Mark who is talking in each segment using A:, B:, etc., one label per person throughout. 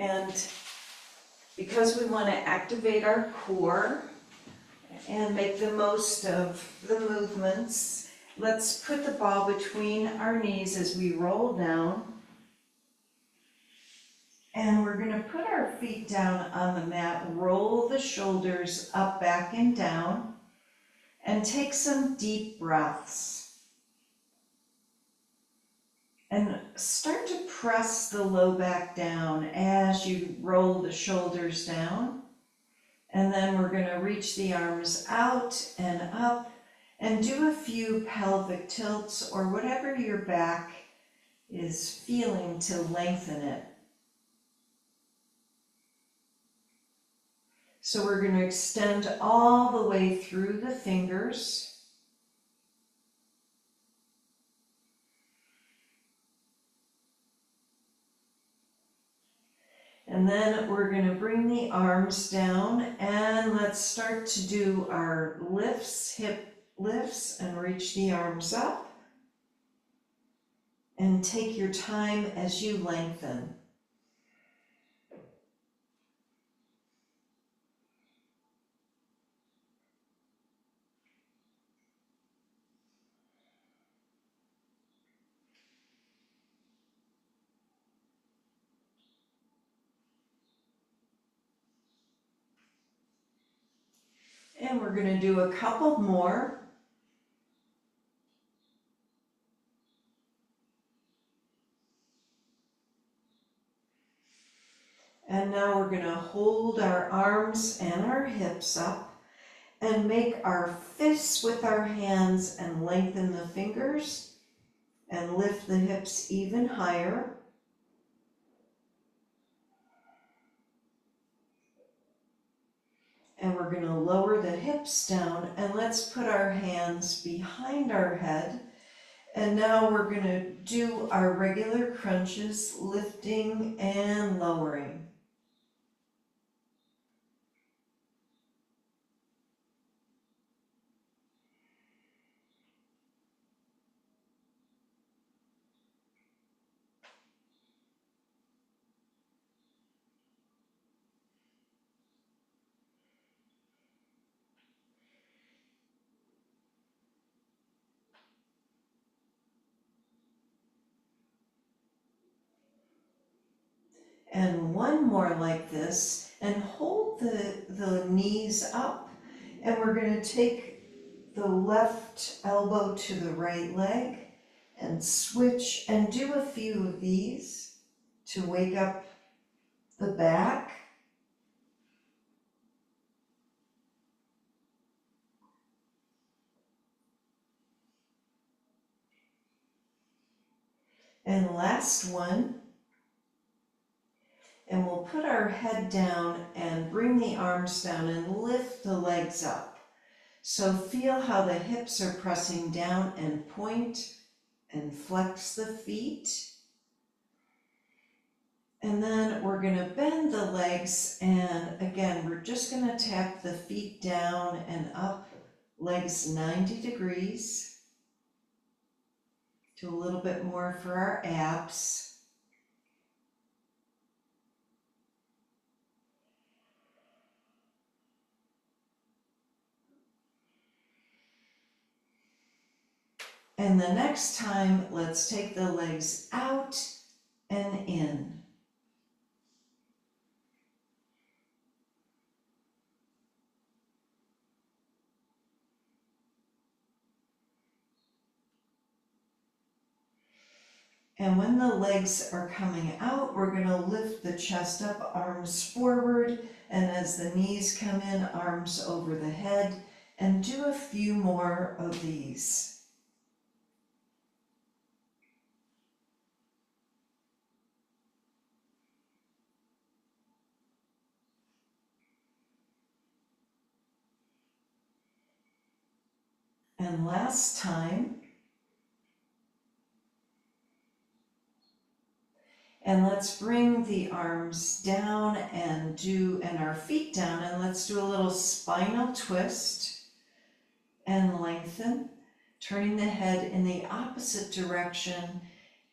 A: And because we want to activate our core and make the most of the movements, let's put the ball between our knees as we roll down. And we're going to put our feet down on the mat, roll the shoulders up, back, and down, and take some deep breaths. And start to press the low back down as you roll the shoulders down. And then we're going to reach the arms out and up and do a few pelvic tilts or whatever your back is feeling to lengthen it. So we're going to extend all the way through the fingers. And then we're going to bring the arms down and let's start to do our lifts, hip lifts, and reach the arms up. And take your time as you lengthen. And we're going to do a couple more. And now we're going to hold our arms and our hips up and make our fists with our hands and lengthen the fingers and lift the hips even higher. And we're going to lower the hips down and let's put our hands behind our head. And now we're going to do our regular crunches, lifting and lowering. And one more like this, and hold the knees up. And we're going to take the left elbow to the right leg and switch and do a few of these to wake up the back. And last one. And we'll put our head down and bring the arms down and lift the legs up. So feel how the hips are pressing down and point and flex the feet. And then we're going to bend the legs, and again, we're just going to tap the feet down and up, legs 90 degrees. Do a little bit more for our abs. And the next time, let's take the legs out and in. And when the legs are coming out, we're going to lift the chest up, arms forward, and as the knees come in, arms over the head, and do a few more of these. And last time. And let's bring the arms down and our feet down, and let's do a little spinal twist and lengthen, turning the head in the opposite direction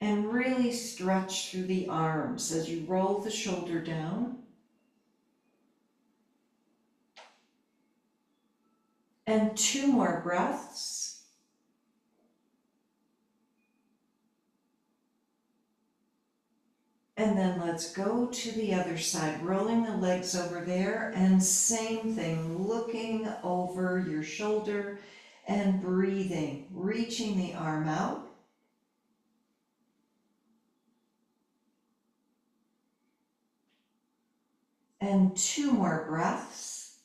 A: And really stretch through the arms as you roll the shoulder down. And 2 more breaths. And then let's go to the other side, rolling the legs over there, and same thing, looking over your shoulder and breathing, reaching the arm out. And 2 more breaths.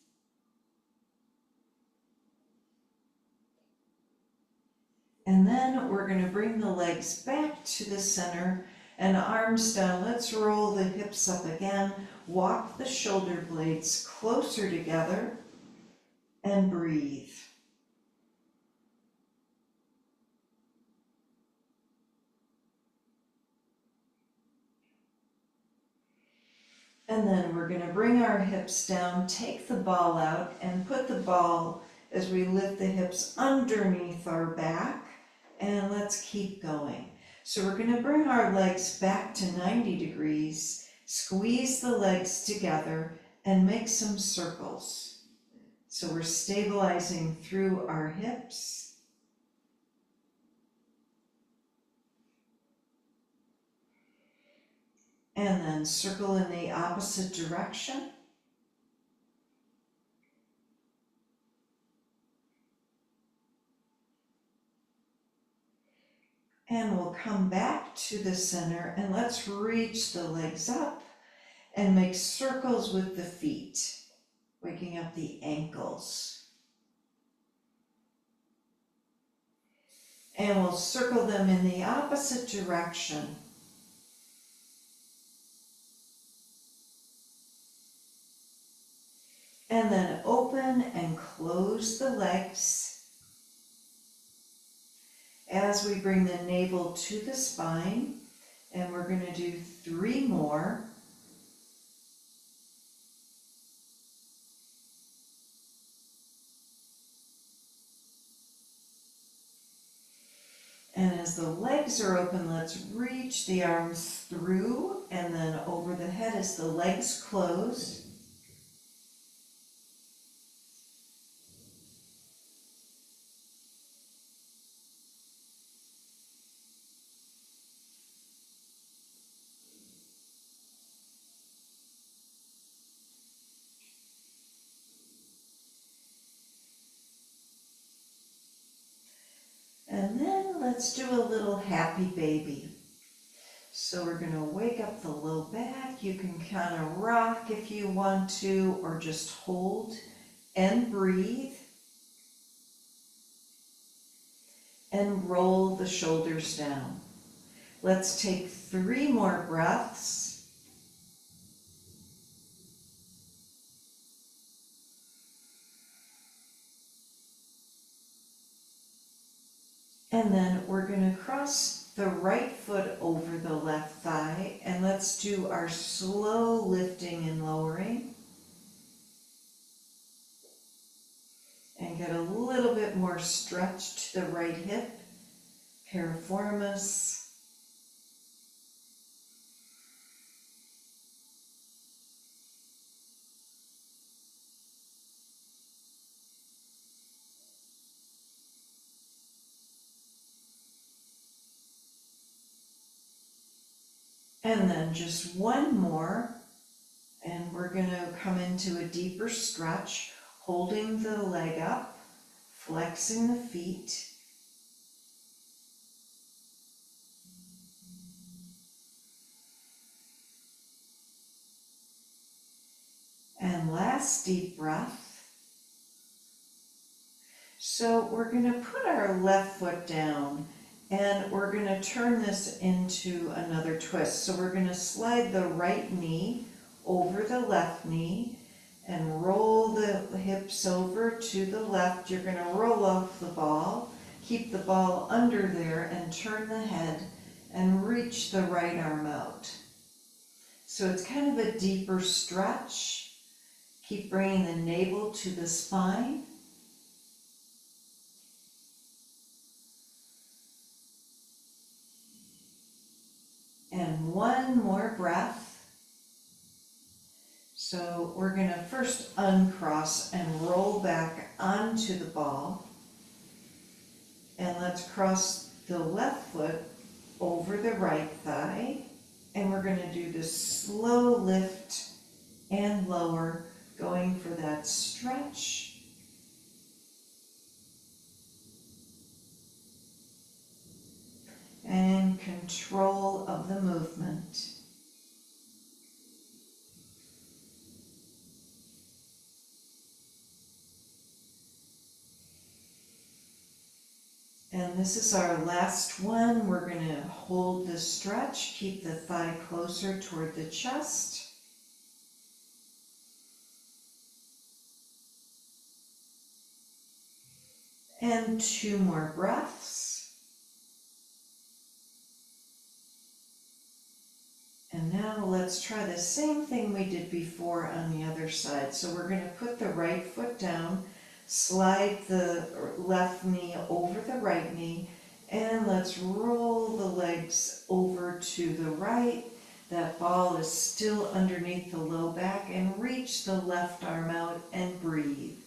A: And then we're going to bring the legs back to the center and arms down. Let's roll the hips up again. Walk the shoulder blades closer together and breathe. And then we're going to bring our hips down, take the ball out, and put the ball as we lift the hips underneath our back. And let's keep going. So we're going to bring our legs back to 90 degrees, squeeze the legs together, and make some circles. So we're stabilizing through our hips. And then circle in the opposite direction. And we'll come back to the center and let's reach the legs up and make circles with the feet, waking up the ankles. And we'll circle them in the opposite direction. And then open and close the legs as we bring the navel to the spine. And we're going to do 3 more. And as the legs are open, let's reach the arms through and then over the head as the legs close. And then let's do a little happy baby. So we're going to wake up the low back. You can kind of rock if you want to, or just hold and breathe. And roll the shoulders down. Let's take 3 more breaths. And then we're going to cross the right foot over the left thigh, and let's do our slow lifting and lowering. And get a little bit more stretch to the right hip, piriformis. And then just 1 more, and we're going to come into a deeper stretch, holding the leg up, flexing the feet. And last deep breath. So we're going to put our left foot down and we're going to turn this into another twist. So we're going to slide the right knee over the left knee and roll the hips over to the left. You're going to roll off the ball, keep the ball under there and turn the head and reach the right arm out. So it's kind of a deeper stretch. Keep bringing the navel to the spine. one more breath. So we're going to first uncross and roll back onto the ball. And let's cross the left foot over the right thigh. And we're going to do this slow lift and lower, going for that stretch. And control of the movement. And this is our last one. We're going to hold the stretch, keep the thigh closer toward the chest. And 2 more breaths. And now let's try the same thing we did before on the other side. So we're going to put the right foot down, slide the left knee over the right knee, and let's roll the legs over to the right. That ball is still underneath the low back, and reach the left arm out and breathe.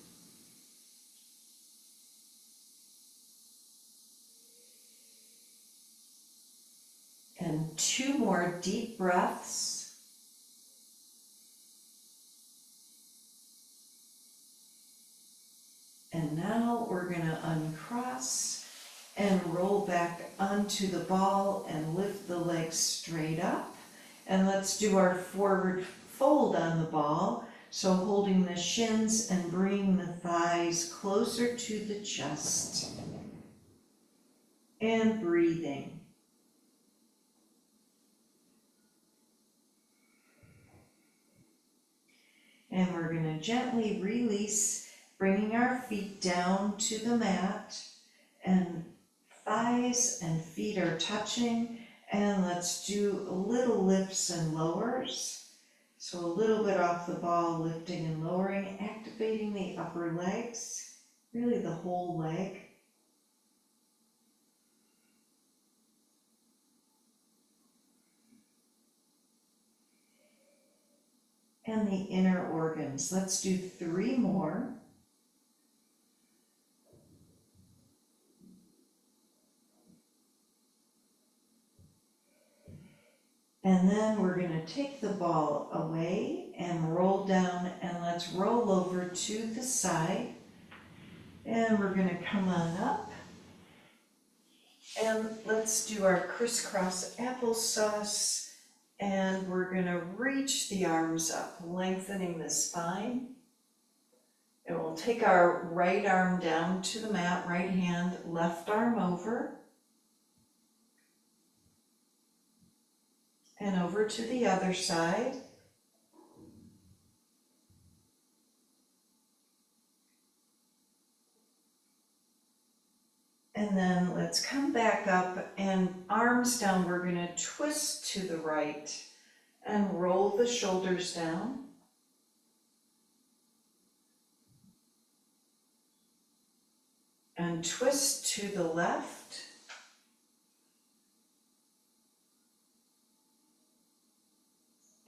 A: And 2 more deep breaths. And now we're going to uncross and roll back onto the ball and lift the legs straight up. And let's do our forward fold on the ball. So holding the shins and bringing the thighs closer to the chest. And breathing. And we're going to gently release, bringing our feet down to the mat, and thighs and feet are touching. And let's do little lifts and lowers. So a little bit off the ball, lifting and lowering, activating the upper legs, really the whole leg. And the inner organs. Let's do 3 more. And then we're going to take the ball away and roll down, and let's roll over to the side. And we're going to come on up. And let's do our crisscross applesauce. And we're going to reach the arms up, lengthening the spine. And we'll take our right arm down to the mat, right hand, left arm over. And over to the other side. And then let's come back up and arms down. We're going to twist to the right and roll the shoulders down. And twist to the left.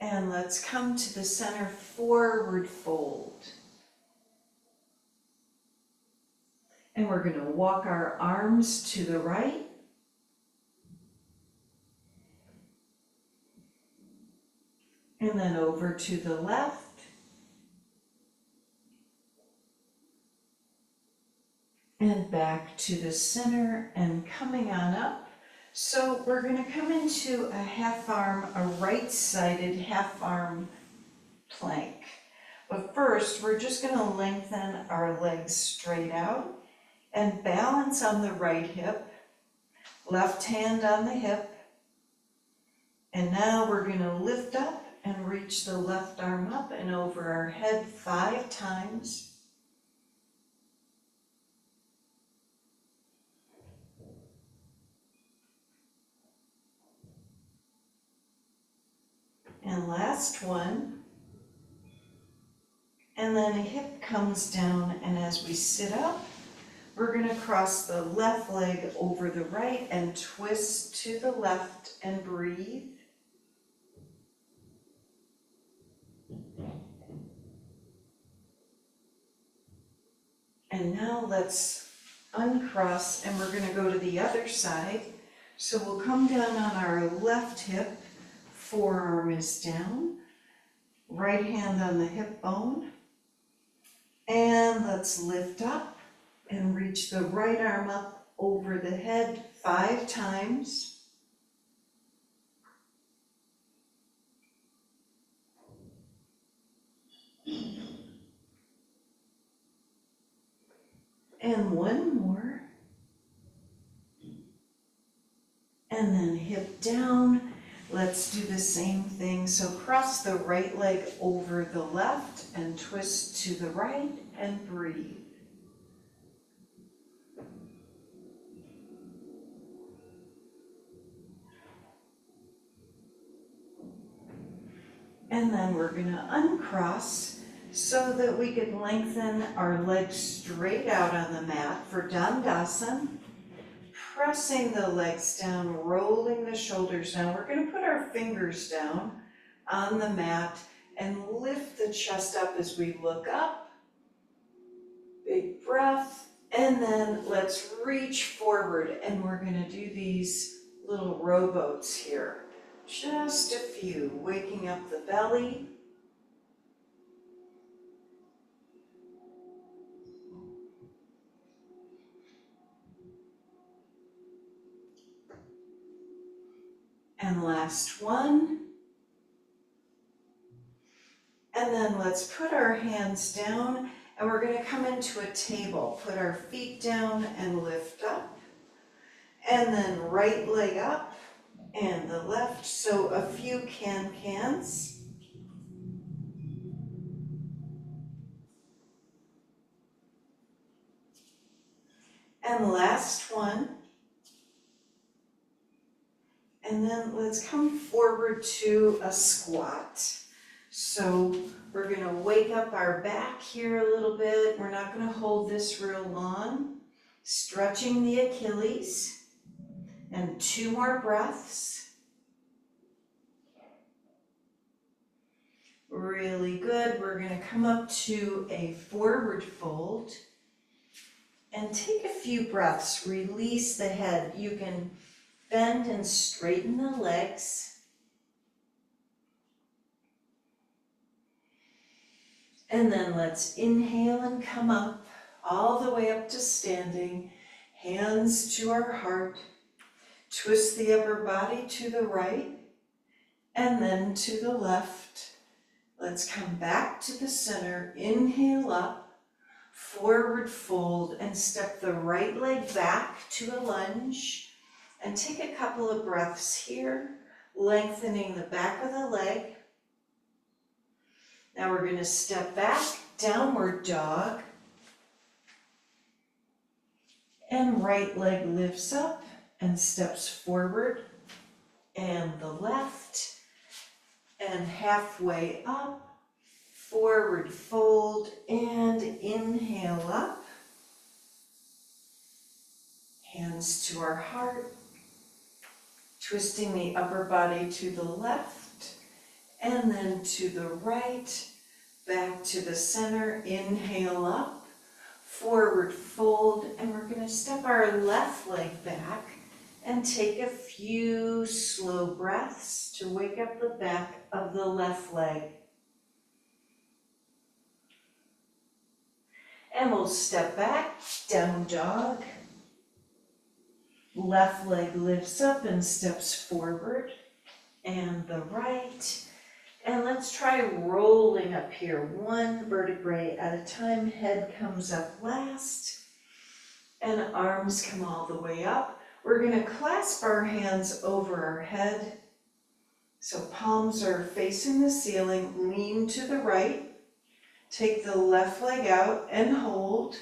A: And let's come to the center, forward fold. And we're going to walk our arms to the right. And then over to the left. And back to the center and coming on up. So we're going to come into a half arm, a right-sided half arm plank. But first, we're just going to lengthen our legs straight out and balance on the right hip, left hand on the hip. And now we're going to lift up and reach the left arm up and over our head 5 times. And last one. And then a hip comes down, and as we sit up, we're going to cross the left leg over the right and twist to the left and breathe. And now let's uncross and we're gonna go to the other side. So we'll come down on our left hip, forearm is down, right hand on the hip bone. And let's lift up and reach the right arm up over the head 5 times. And one more. And then hip down. Let's do the same thing. So cross the right leg over the left and twist to the right and breathe. And then we're gonna uncross so that we can lengthen our legs straight out on the mat for Dandasana. Pressing the legs down, rolling the shoulders down. We're gonna put our fingers down on the mat and lift the chest up as we look up. Big breath. And then let's reach forward and we're gonna do these little rowboats here. Just a few, waking up the belly. And last one. And then let's put our hands down and we're going to come into a table. Put our feet down and lift up. And then right leg up and the left. So a few can-cans. And last one. And then let's come forward to a squat. So we're going to wake up our back here a little bit. We're not going to hold this real long. Stretching the Achilles. And 2 more breaths. Really good. We're going to come up to a forward fold. And take a few breaths. Release the head. You can bend and straighten the legs. And then let's inhale and come up all the way up to standing. Hands to our heart. Twist the upper body to the right and then to the left. Let's come back to the center. Inhale up, forward fold, and step the right leg back to a lunge. And take a couple of breaths here, lengthening the back of the leg. Now we're going to step back, downward dog. And right leg lifts up and steps forward. And the left. And halfway up, forward fold, and inhale up. Hands to our heart. Twisting the upper body to the left and then to the right, back to the center. Inhale up, forward fold, and we're going to step our left leg back and take a few slow breaths to wake up the back of the left leg. And we'll step back, down dog. Left leg lifts up and steps forward, and the right. And let's try rolling up here, 1 vertebrae at a time. Head comes up last, and arms come all the way up. We're going to clasp our hands over our head. So palms are facing the ceiling, lean to the right. Take the left leg out and hold.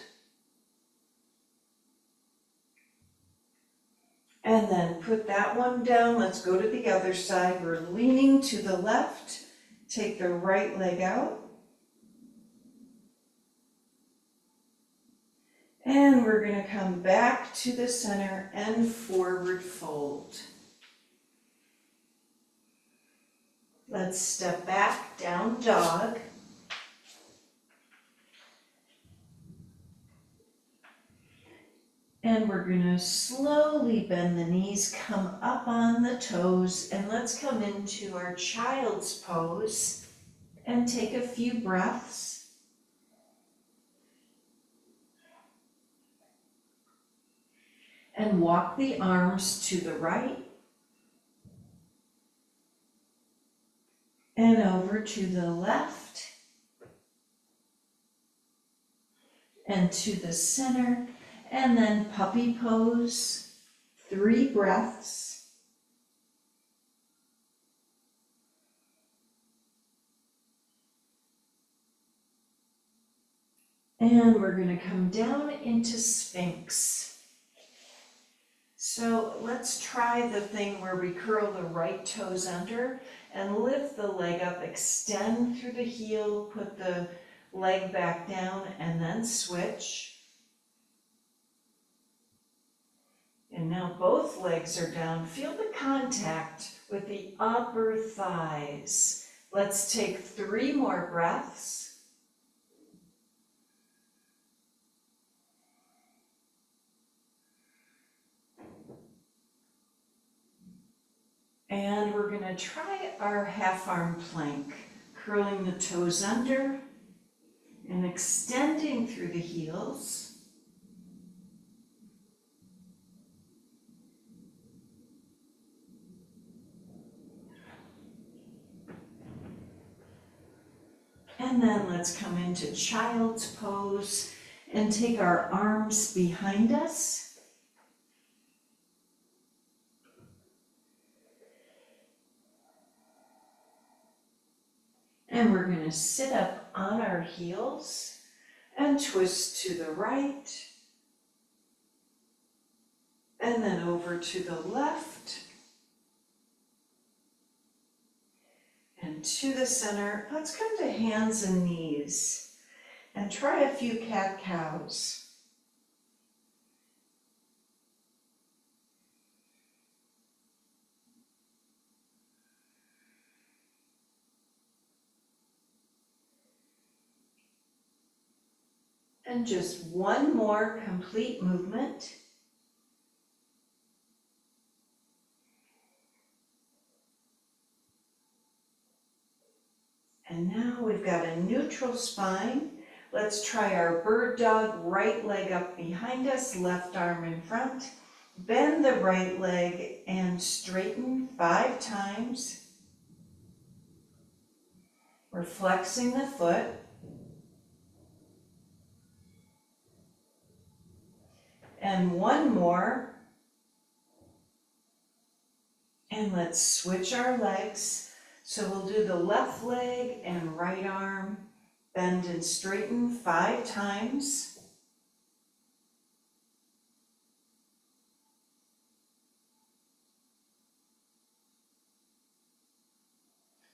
A: And then put that one down. Let's go to the other side. We're leaning to the left. Take the right leg out. And we're going to come back to the center and forward fold. Let's step back, down dog. And we're gonna slowly bend the knees, come up on the toes, and let's come into our child's pose and take a few breaths. And walk the arms to the right and over to the left and to the center, and then puppy pose, 3 breaths. And we're going to come down into sphinx. So let's try the thing where we curl the right toes under and lift the leg up, extend through the heel, put the leg back down, and then switch. And now both legs are down. Feel the contact with the upper thighs. Let's take 3 more breaths. And we're going to try our half-arm plank, curling the toes under and extending through the heels. And then let's come into child's pose and take our arms behind us. And we're going to sit up on our heels and twist to the right. And then over to the left. And to the center. Let's come to hands and knees and try a few cat-cows. And just one more complete movement. And now we've got a neutral spine. Let's try our bird dog, right leg up behind us, left arm in front. Bend the right leg and straighten 5 times. We're flexing the foot. And one more. And let's switch our legs. So we'll do the left leg and right arm, bend and straighten 5 times.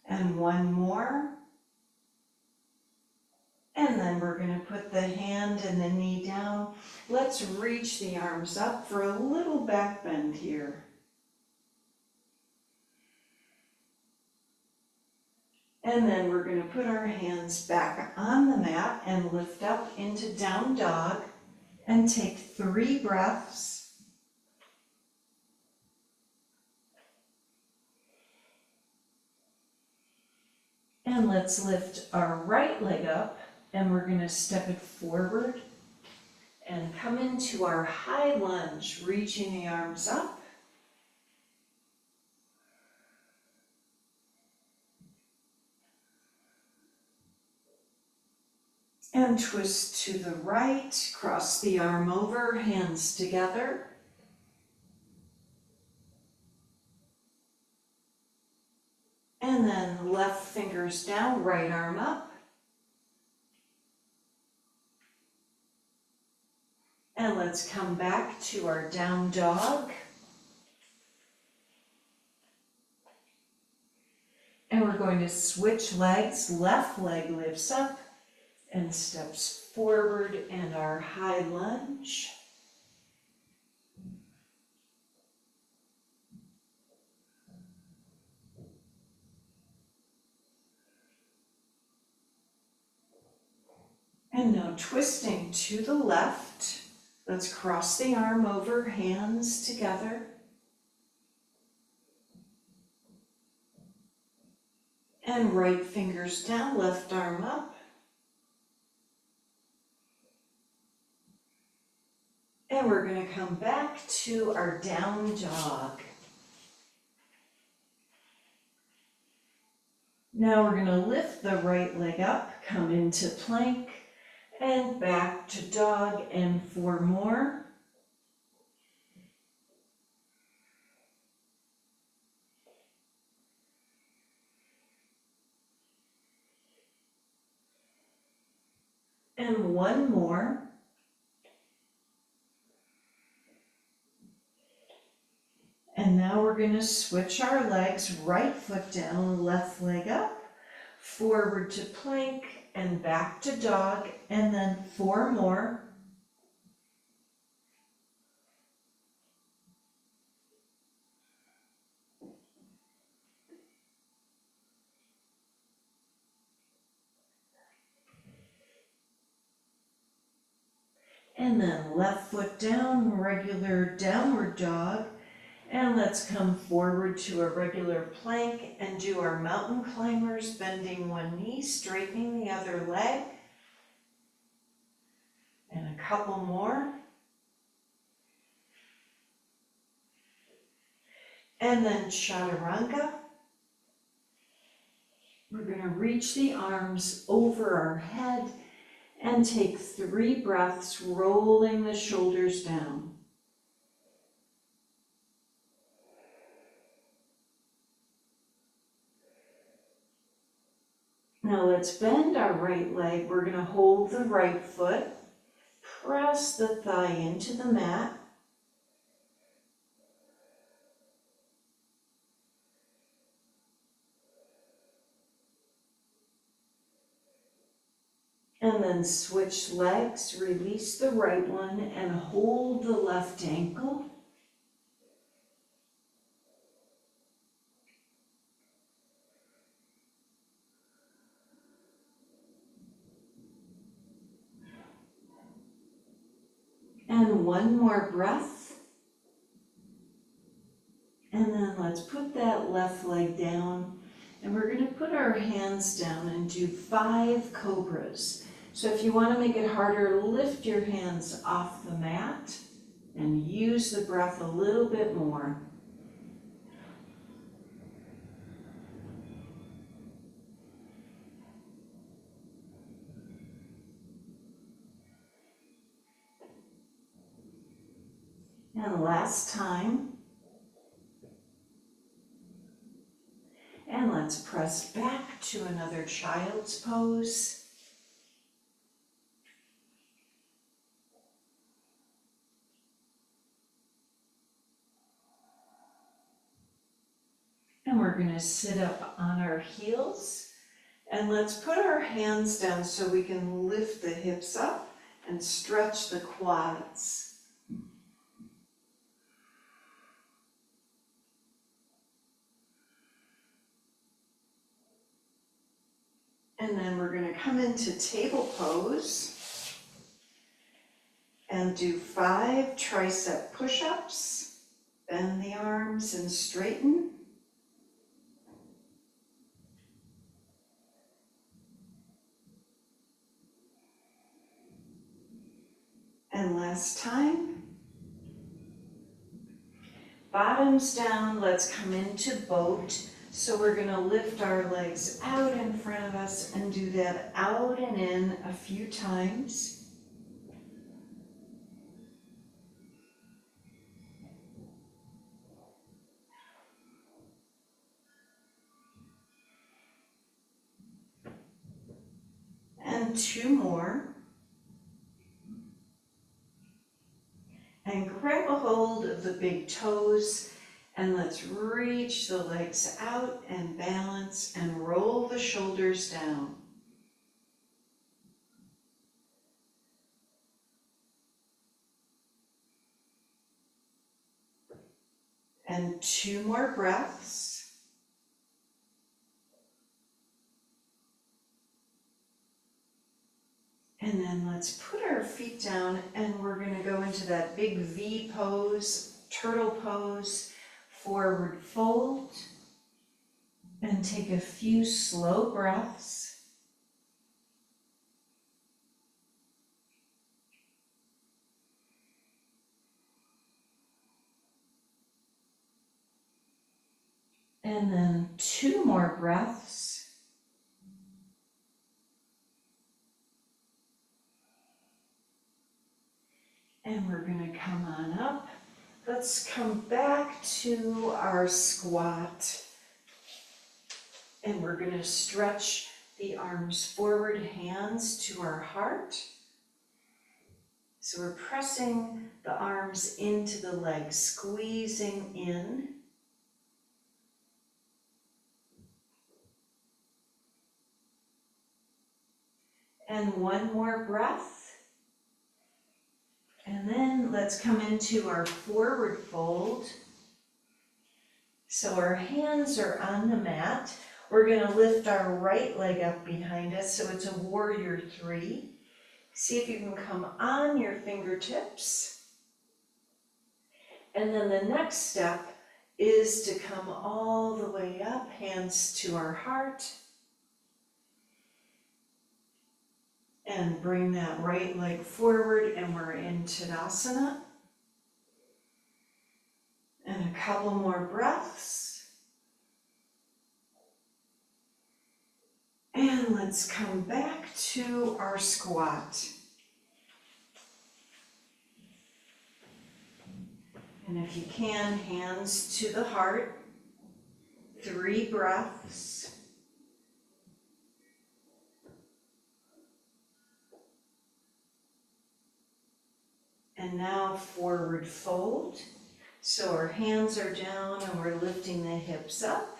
A: And one more. And then we're going to put the hand and the knee down. Let's reach the arms up for a little back bend here. And then we're going to put our hands back on the mat and lift up into down dog and take 3 breaths. And let's lift our right leg up and we're going to step it forward and come into our high lunge, reaching the arms up. And twist to the right, cross the arm over, hands together. And then left fingers down, right arm up. And let's come back to our down dog. And we're going to switch legs. Left leg lifts up and steps forward, and our high lunge. And now twisting to the left, Let's cross the arm over, hands together. And right fingers down, left arm up. And we're going to come back to our down dog. Now we're going to lift the right leg up, come into plank, and back to dog, and 4 more. And 1 more. And now we're going to switch our legs, right foot down, left leg up, forward to plank, and back to dog, and then 4 more. And then left foot down, regular downward dog. And let's come forward to a regular plank and do our mountain climbers, bending one knee, straightening the other leg. And a couple more. And then chaturanga. We're going to reach the arms over our head and take 3 breaths, rolling the shoulders down. Now let's bend our right leg. We're going to hold the right foot, press the thigh into the mat. And then switch legs, release the right one and hold the left ankle. And 1 more breath. And then let's put that left leg down. And we're going to put our hands down and do 5 cobras. So if you want to make it harder, lift your hands off the mat and use the breath a little bit more. And last time. And let's press back to another child's pose. And we're going to sit up on our heels. And let's put our hands down so we can lift the hips up and stretch the quads. And then we're going to come into table pose and do 5 tricep push-ups. Bend the arms and straighten. And last time. Bottoms down, let's come into boat. So we're going to lift our legs out in front of us and do that out and in a few times. And 2 more. And grab a hold of the big toes and let's reach the legs out and balance and roll the shoulders down. And 2 more breaths. And then let's put our feet down and we're going to go into that big V pose, turtle pose, forward fold, and take a few slow breaths. And then 2 more breaths. And we're going to come on up. Let's come back to our squat. And we're going to stretch the arms forward, hands to our heart. So we're pressing the arms into the legs, squeezing in. And 1 more breath. And then let's come into our forward fold. So our hands are on the mat. We're going to lift our right leg up behind us, so it's a warrior 3. See if you can come on your fingertips. And then the next step is to come all the way up, hands to our heart. And bring that right leg forward, and we're in Tadasana. And a couple more breaths. And let's come back to our squat. And if you can, hands to the heart. 3 breaths. And now forward fold. So our hands are down and we're lifting the hips up.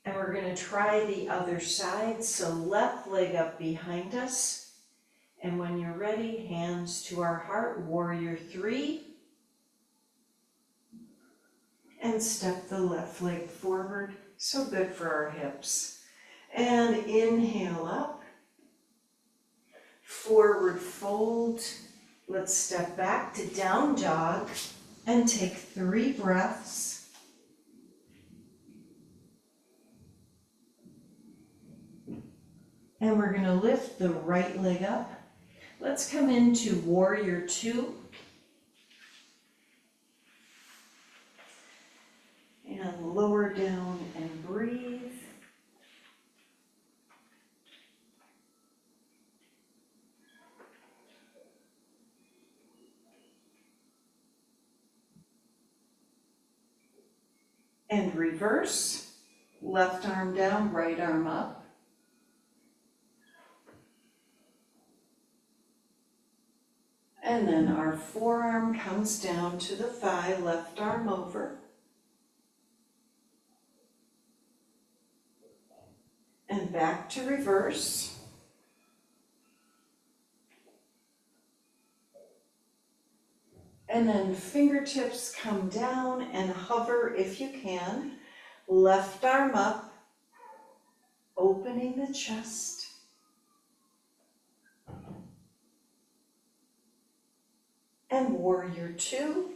A: And we're going to try the other side. So left leg up behind us. And when you're ready, hands to our heart, warrior 3. And step the left leg forward. So good for our hips. And inhale up. Forward fold. Let's step back to down dog and take 3 breaths. And we're going to lift the right leg up. Let's come into warrior 2. And lower down and breathe. And reverse. Left arm down, right arm up. And then our forearm comes down to the thigh, left arm over. And back to reverse. And then fingertips come down and hover if you can. Left arm up, opening the chest. And warrior 2.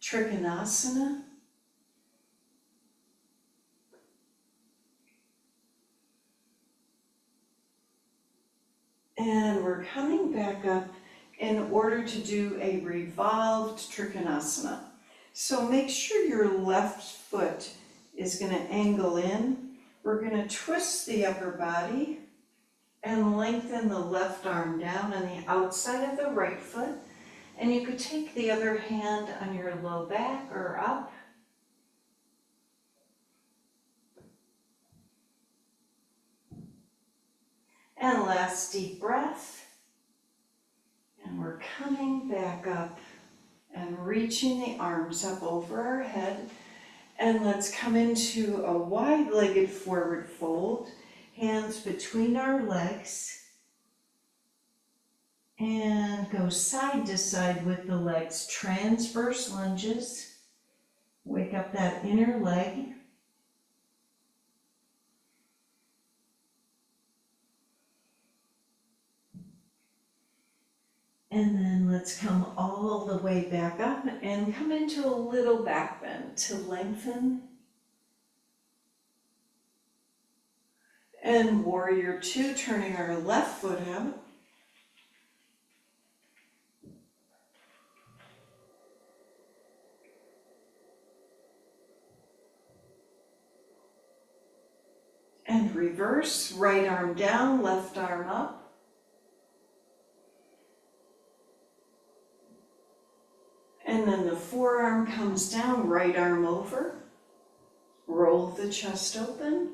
A: Trikonasana. And we're coming back up in order to do a revolved Trikonasana. So make sure your left foot is going to angle in. We're going to twist the upper body and lengthen the left arm down on the outside of the right foot. And you could take the other hand on your low back or up. And last deep breath. And we're coming back up and reaching the arms up over our head. And let's come into a wide-legged forward fold, hands between our legs. And go side to side with the legs, transverse lunges. Wake up that inner leg. And then let's come all the way back up and come into a little back bend to lengthen. And warrior two, turning our left foot out. And reverse, right arm down, left arm up. And then the forearm comes down, right arm over. Roll the chest open.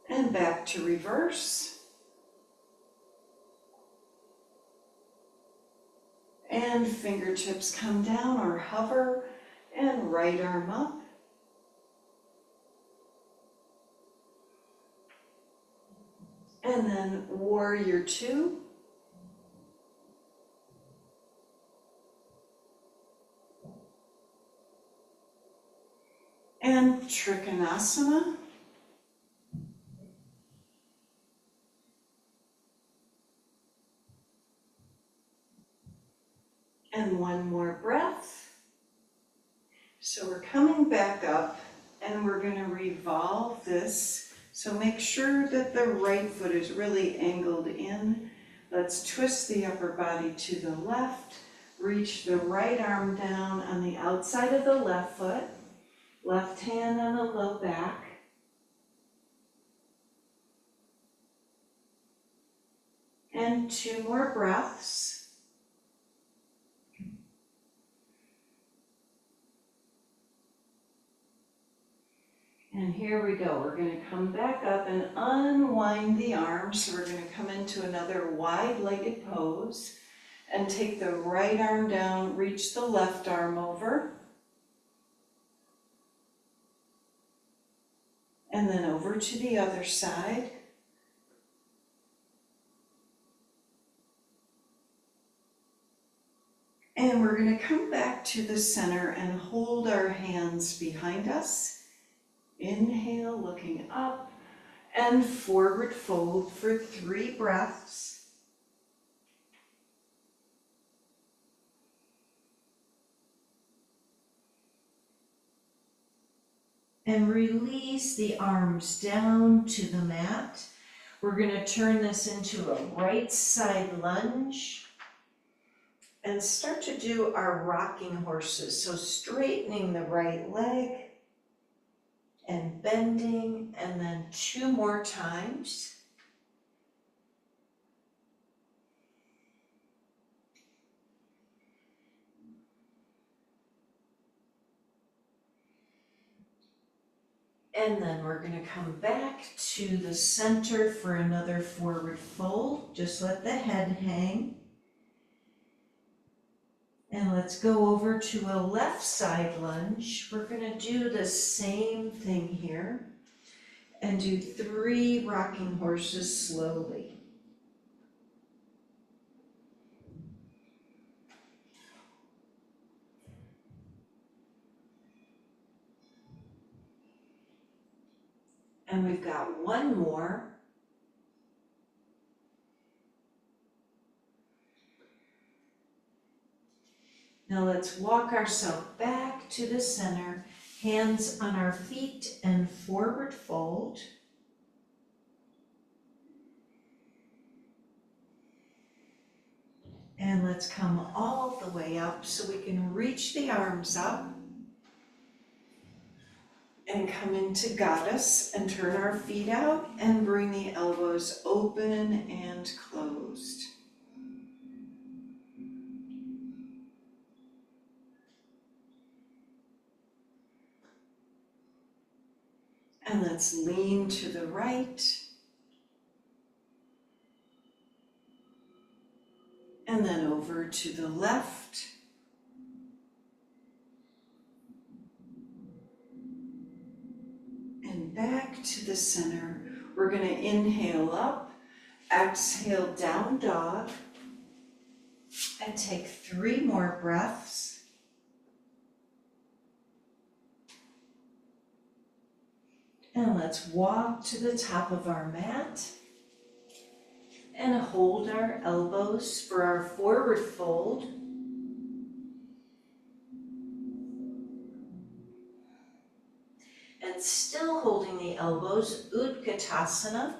A: And back to reverse. And fingertips come down or hover, and right arm up. And then warrior two. And trikonasana. And one more breath. So we're coming back up and we're going to revolve this. So make sure that the right foot is really angled in. Let's twist the upper body to the left. Reach the right arm down on the outside of the left foot. Left hand on the low back. And two more breaths. And here we go. We're going to come back up and unwind the arms. So we're going to come into another wide-legged pose and take the right arm down, reach the left arm over. And then over to the other side. And we're going to come back to the center and hold our hands behind us. Inhale, looking up, and forward fold for 3 breaths. And release the arms down to the mat. We're going to turn this into a right side lunge and start to do our rocking horses. So straightening the right leg and bending, and then 2 more times. And then we're going to come back to the center for another forward fold. Just let the head hang. And let's go over to a left side lunge. We're going to do the same thing here and do 3 rocking horses slowly. And we've got 1 more. Now let's walk ourselves back to the center, hands on our feet and forward fold. And let's come all the way up so we can reach the arms up and come into goddess and turn our feet out and bring the elbows open and closed. And let's lean to the right. And then over to the left. And back to the center. We're going to inhale up, Exhale, down dog. And take 3 more breaths. And let's walk to the top of our mat. And hold our elbows for our forward fold. And still holding the elbows, Utkatasana.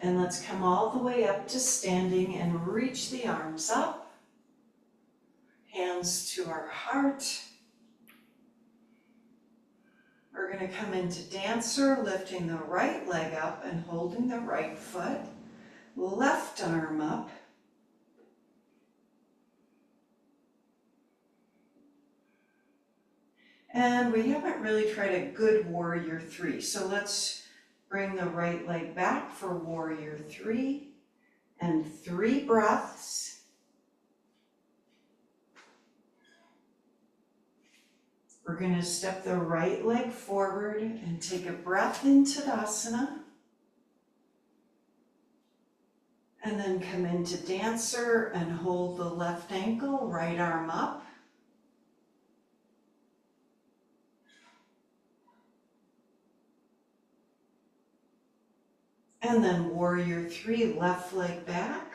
A: And let's come all the way up to standing and reach the arms up. Hands to our heart. We're going to come into dancer, lifting the right leg up and holding the right foot. Left arm up. And we haven't really tried a good warrior 3. So let's bring the right leg back for warrior 3. And 3 breaths. We're going to step the right leg forward and take a breath in Tadasana. And then come into dancer and hold the left ankle, right arm up. And then warrior 3, left leg back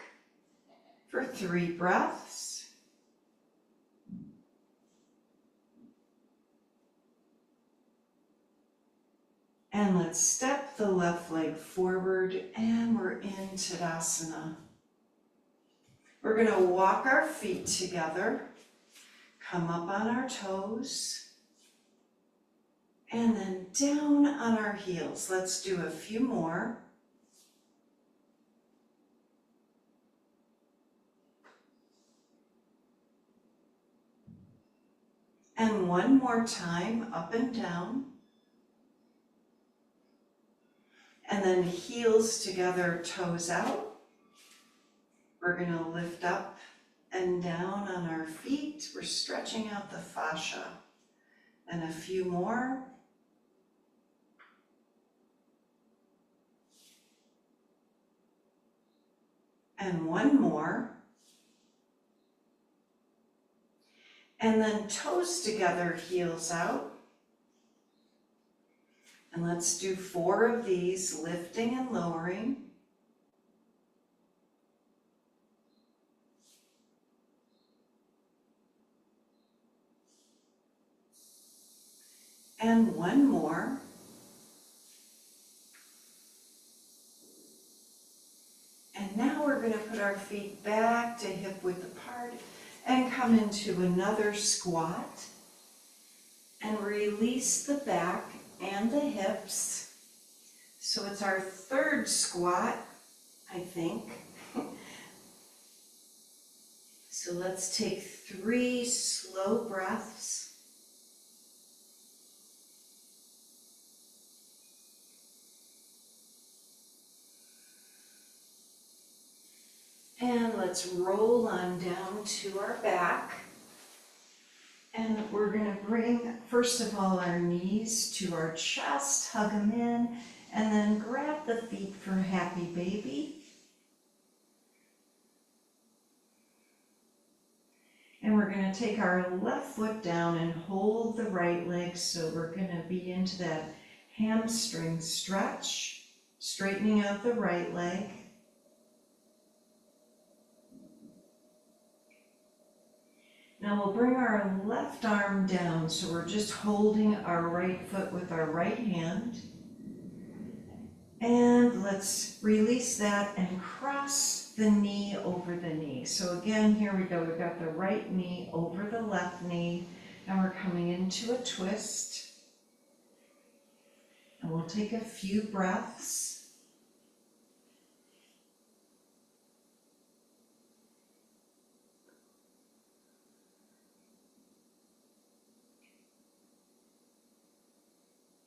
A: for 3 breaths. And let's step the left leg forward and we're in Tadasana. We're going to walk our feet together, come up on our toes, and then down on our heels. Let's do a few more. And one more time, up and down. And then heels together, toes out. We're going to lift up and down on our feet. We're stretching out the fascia. And a few more. And one more. And then toes together, heels out. And let's do 4 of these, lifting and lowering. And one more. And now we're going to put our feet back to hip width apart and come into another squat. And release the back and the hips. So it's our 3rd squat, I think. So let's take 3 slow breaths. And let's roll on down to our back. And we're going to bring, first of all, our knees to our chest, hug them in, and then grab the feet for happy baby. And we're going to take our left foot down and hold the right leg, so we're going to be into that hamstring stretch, straightening out the right leg. Now we'll bring our left arm down, so we're just holding our right foot with our right hand. And let's release that and cross the knee over the knee. So again, here we go. We've got the right knee over the left knee, and we're coming into a twist. And we'll take a few breaths.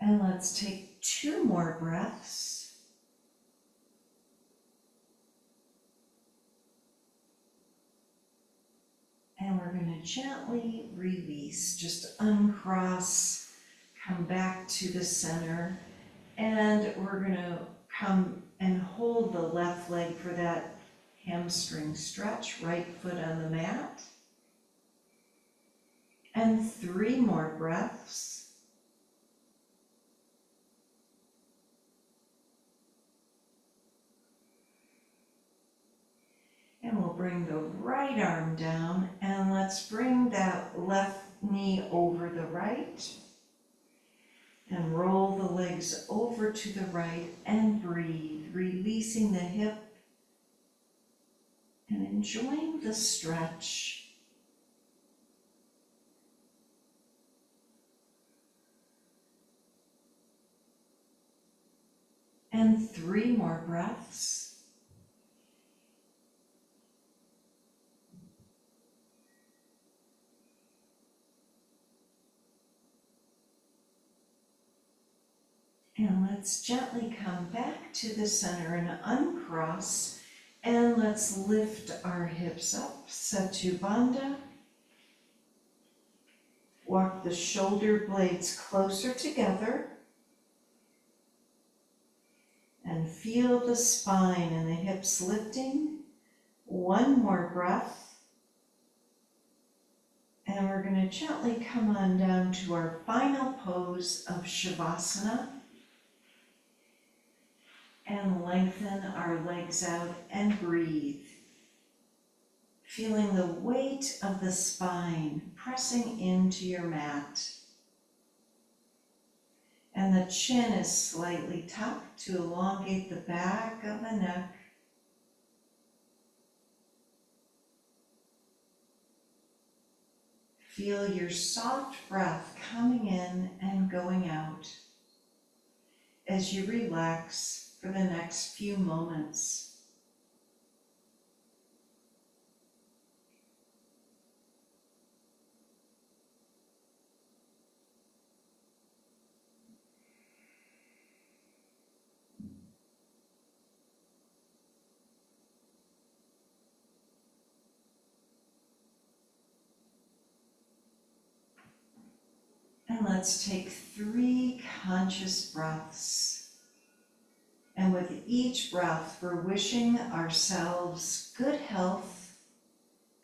A: And let's take 2 more breaths. And we're going to gently release, just uncross, come back to the center, and we're gonna come and hold the left leg for that hamstring stretch, right foot on the mat. And 3 more breaths. And we'll bring the right arm down, and let's bring that left knee over the right. And roll the legs over to the right and breathe, releasing the hip and enjoying the stretch. And 3 more breaths. And let's gently come back to the center and uncross, and let's lift our hips up, Setu Bandha. Walk the shoulder blades closer together and feel the spine and the hips lifting. 1 more breath. And we're going to gently come on down to our final pose of Shavasana. And lengthen our legs out and breathe. Feeling the weight of the spine pressing into your mat. And the chin is slightly tucked to elongate the back of the neck. Feel your soft breath coming in and going out as you relax for the next few moments. And let's take 3 conscious breaths. And with each breath, we're wishing ourselves good health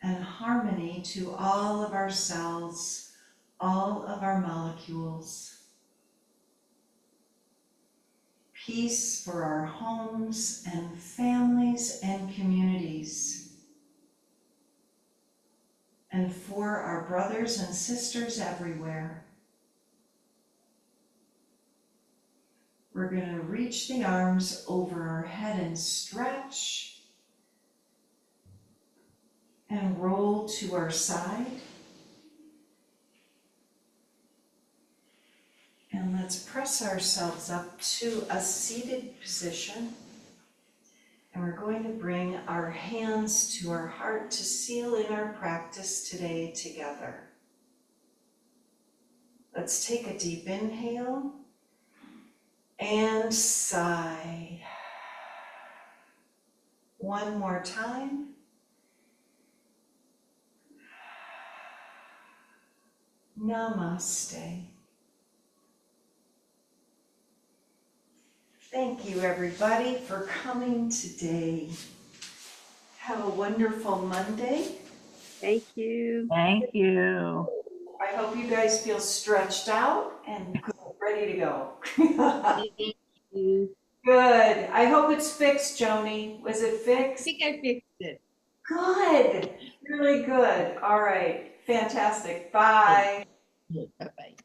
A: and harmony to all of our cells, all of our molecules. Peace for our homes and families and communities. And for our brothers and sisters everywhere. We're going to reach the arms over our head and stretch. And roll to our side. And let's press ourselves up to a seated position. And we're going to bring our hands to our heart to seal in our practice today together. Let's take a deep inhale and sigh. 1 more time. Namaste. Thank you, everybody, for coming today. Have a wonderful Monday.
B: Thank you.
C: Thank you.
A: I hope you guys feel stretched out and ready to go.
B: Thank you.
A: Good. I hope it's fixed, Joni. Was it
B: I
A: fixed?
B: think I fixed it.
A: Good. Really good. All right. Fantastic. Bye.
B: Bye-bye.